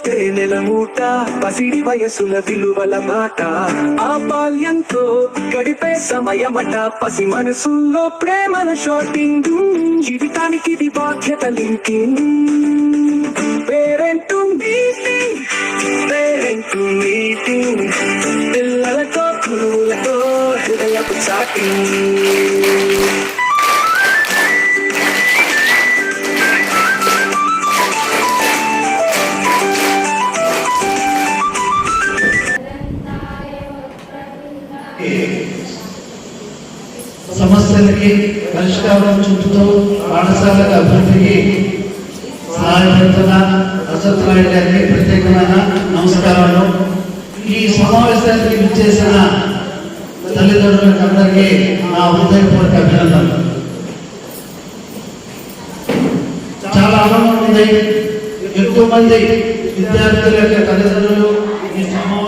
తేనెల మూట పసిడి వయసుల విలువల మాట ఆ బాల్యంతో గడిపే సమయమట పసి మనసుల్లో ప్రేమల షాటింగ్ జీవితానికి ఇది బాధ్యత లింకింగ్ పేరెంట్ మీటింగ్ పిల్లలతో గురువులతో హృదయపు చాటింగ్ సమస్యలకి పరిష్కారం చూపుతూ పాఠశాలల అభివృద్ధికి సహాయపడుతున్న అసత్ రాయుడు గారికి ప్రత్యేకమైన నమస్కారాలు. ఈ సమావేశానికి విచ్చేసిన తల్లిదండ్రులకు అందరికీ నా హృదయపూర్వక అభినందనలు. చాలా ఆనందం ఉంది. ఎక్కువ మంది విద్యార్థుల యొక్క తల్లిదండ్రులు ఈ సమావేశం